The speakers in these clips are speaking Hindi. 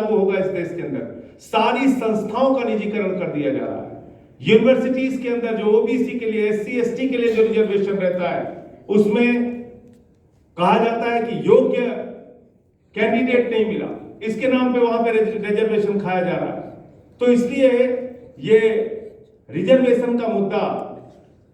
लागू होगा इस देश के अंदर। सारी संस्थाओं का निजीकरण कर दिया जा रहा है। यूनिवर्सिटीज के अंदर जो ओबीसी के लिए, एससी एसटी के लिए जो रिजर्वेशन रहता है, उसमें कहा जाता है कि योग्य कैंडिडेट नहीं मिला, इसके नाम पे वहां पे रिजर्वेशन खाया जा रहा है। तो इसलिए ये रिजर्वेशन का मुद्दा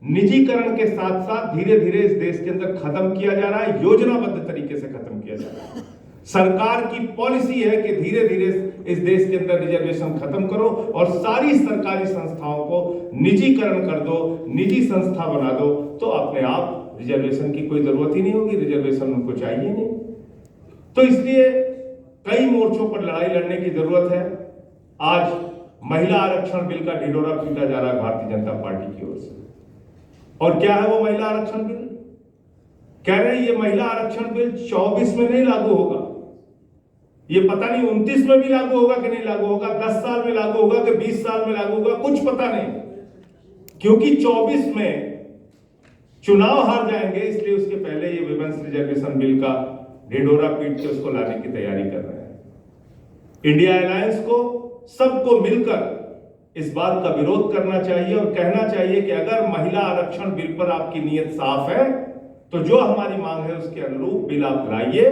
निजीकरण के साथ साथ धीरे धीरे इस देश के अंदर खत्म किया जा रहा है, योजनाबद्ध तरीके से खत्म किया जा रहा है। सरकार की पॉलिसी है कि धीरे धीरे इस देश के अंदर रिजर्वेशन खत्म करो और सारी सरकारी संस्थाओं को निजीकरण कर दो, निजी संस्था बना दो, तो अपने आप रिजर्वेशन की कोई जरूरत ही नहीं होगी, रिजर्वेशन उनको चाहिए नहीं। तो इसलिए कई मोर्चों पर लड़ाई लड़ने की जरूरत है। आज महिला आरक्षण बिल का ढिंढोरा पीटा जा रहा है भारतीय जनता पार्टी की ओर से। और क्या है वो महिला आरक्षण बिल? कह रहे हैं ये महिला आरक्षण बिल 24 में नहीं लागू होगा, ये पता नहीं 29 में भी लागू होगा कि नहीं लागू होगा, 10 साल में लागू होगा कि 20 साल में लागू होगा, कुछ पता नहीं, क्योंकि 24 में चुनाव हार जाएंगे, इसलिए उसके पहले ये विमेंस रिजर्वेशन बिल का ढिंढोरा पीट के उसको लाने की तैयारी कर रहे हैं। इंडिया अलायंस को सबको मिलकर इस बात का विरोध करना चाहिए और कहना चाहिए कि अगर महिला आरक्षण बिल पर आपकी नीयत साफ है तो जो हमारी मांग है उसके अनुरूप बिल आप लाइए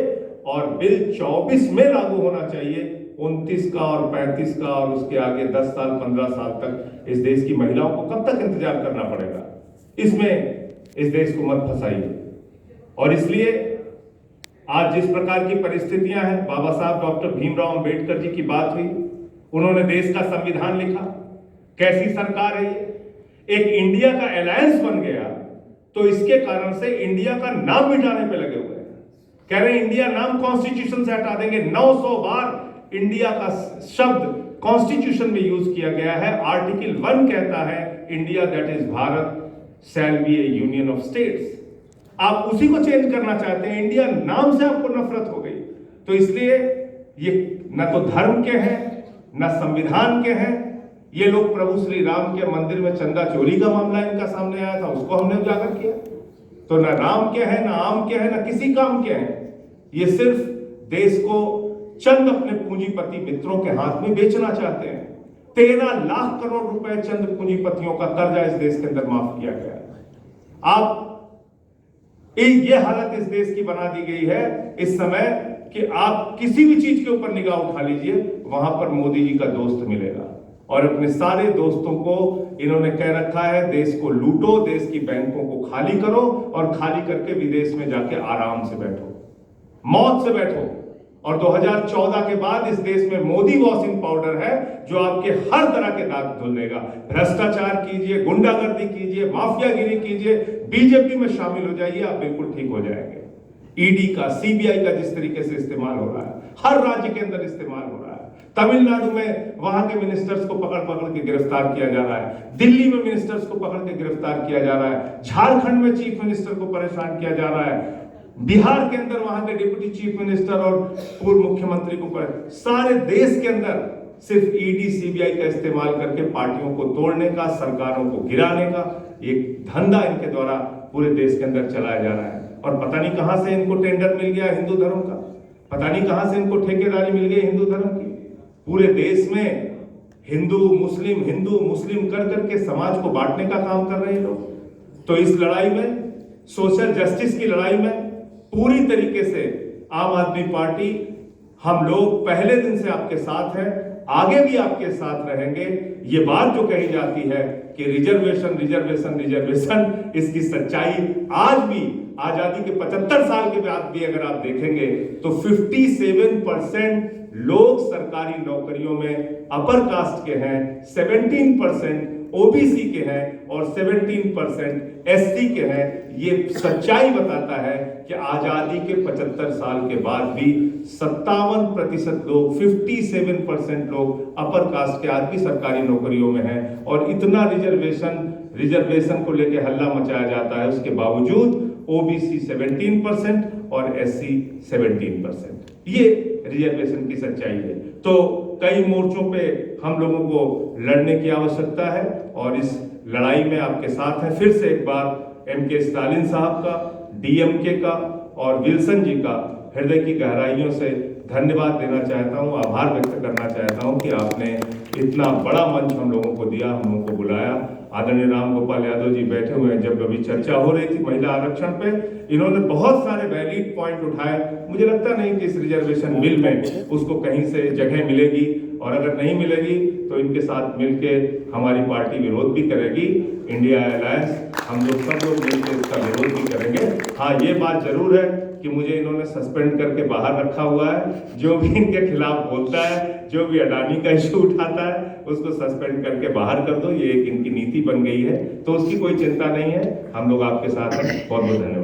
और बिल 24 में लागू होना चाहिए, 29 का और 35 का और उसके आगे 10 साल 15 साल तक इस देश की महिलाओं को कब तक इंतजार करना पड़ेगा? इसमें इस देश को मत फंसाइए। और इसलिए आज जिस प्रकार की परिस्थितियां हैं, बाबा साहब डॉक्टर भीमराव अंबेडकर जी की बात हुई, उन्होंने देश का संविधान लिखा, कैसी सरकार है ये? एक इंडिया का अलायंस बन गया तो इसके कारण से इंडिया का नाम मिटाने पे लगे हुए हैं। कह रहे हैं इंडिया नाम कॉन्स्टिट्यूशन से हटा देंगे। 900 बार इंडिया का शब्द कॉन्स्टिट्यूशन में यूज किया गया है। आर्टिकल 1 कहता है India that is Bharat shall be A union of states. आप उसी को चेंज करना चाहते हैं, इंडिया नाम से आपको नफरत हो गई। तो इसलिए ये न तो धर्म के हैं न संविधान के हैं। ये लोग प्रभु श्री राम के मंदिर में चंदा चोरी का मामला इनका सामने आया था, उसको हमने उजागर किया। तो न राम के हैं, न आम के हैं, न किसी काम के हैं। ये सिर्फ देश को चंद अपने पूंजीपति मित्रों के हाथ में बेचना चाहते हैं। 13 लाख करोड़ रुपए चंद पूंजीपतियों का कर्जा इस देश के अंदर माफ किया गया। आप ये हालत इस देश की बना दी गई है इस समय कि आप किसी भी चीज के ऊपर निगाह उठा लीजिए, वहां पर मोदी जी का दोस्त मिलेगा। और अपने सारे दोस्तों को इन्होंने कह रखा है देश को लूटो, देश की बैंकों को खाली करो और खाली करके विदेश में जाके आराम से बैठो, मौत से बैठो। और 2014 के बाद इस देश में मोदी वॉशिंग पाउडर है जो आपके हर तरह के दाग धुल देगा। भ्रष्टाचार कीजिए, गुंडागर्दी कीजिए, माफियागिरी कीजिए, बीजेपी में शामिल हो जाइए, आप बिल्कुल ठीक हो जाएंगे। ईडी का, सीबीआई का जिस तरीके से इस्तेमाल हो रहा है, हर राज्य के अंदर इस्तेमाल हो रहा है। तमिलनाडु में वहां के मिनिस्टर्स को पकड़ पकड़ के गिरफ्तार किया जा रहा है, दिल्ली में मिनिस्टर्स को पकड़ के गिरफ्तार किया जा रहा है, झारखंड में चीफ मिनिस्टर को परेशान किया जा रहा है, बिहार के अंदर वहां के डिप्टी चीफ मिनिस्टर और पूर्व मुख्यमंत्री को सारे देश के अंदर सिर्फ ईडी सीबीआई का इस्तेमाल करके पार्टियों को तोड़ने का, सरकारों को गिराने का एक धंधा इनके द्वारा पूरे देश के अंदर चलाया जा रहा है। और पता नहीं कहां से इनको टेंडर मिल गया हिंदू धर्म का, पता नहीं कहां से इनको ठेकेदारी मिल गई हिंदू धर्म की। पूरे देश में हिंदू मुस्लिम कर करके समाज को बांटने का काम कर रहे हैं लोग। तो इस लड़ाई में, सोशल जस्टिस की लड़ाई में पूरी तरीके से आम आदमी पार्टी, हम लोग पहले दिन से आपके साथ हैं, आगे भी आपके साथ रहेंगे। ये बात जो कही जाती है कि रिजर्वेशन रिजर्वेशन रिजर्वेशन, इसकी सच्चाई आज भी आजादी के 75 साल के बाद भी अगर आप देखेंगे तो 57% लोग सरकारी नौकरियों में अपर कास्ट के हैं, 17% ओबीसी के हैं और 17% एससी के हैं। ये सच्चाई बताता है कि आजादी के 75 साल के बाद भी 57% लोग, 57% लोग अपर कास्ट के आज भी सरकारी नौकरियों में हैं। और इतना रिजर्वेशन को लेकर हल्ला मचाया जाता है, उसके बावजूद ओबीसी 17% और एससी 17%। ये रिजर्वेशन की सच्चाई है। तो कई मोर्चों पे हम लोगों को लड़ने की आवश्यकता है और इस लड़ाई में आपके साथ हैं। फिर से एक बार एमके स्टालिन साहब का, डीएमके का और विल्सन जी का हृदय की गहराइयों से धन्यवाद देना चाहता हूं, आभार व्यक्त करना चाहता हूं कि आपने इतना बड़ा मंच हम लोगों को दिया, हम लोगों को बुलाया। आदरणीय राम गोपाल यादव जी बैठे हुए हैं, जब अभी चर्चा हो रही थी महिला आरक्षण पे, इन्होंने बहुत सारे वैलिड पॉइंट उठाए। मुझे लगता नहीं कि इस रिजर्वेशन बिल में उसको कहीं से जगह मिलेगी, और अगर नहीं मिलेगी तो इनके साथ मिलके हमारी पार्टी विरोध भी करेगी। इंडिया अलायंस, हम लोग सब लोग मिलकर इसका विरोध भी करेंगे। हाँ, ये बात जरूर है कि मुझे इन्होंने सस्पेंड करके बाहर रखा हुआ है। जो भी इनके खिलाफ बोलता है, जो भी अडानी का इश्यू उठाता है, उसको सस्पेंड करके बाहर कर दो, ये एक इनकी नीति बन गई है। तो उसकी कोई चिंता नहीं है, हम लोग आपके साथ हैं। बहुत बहुत धन्यवाद।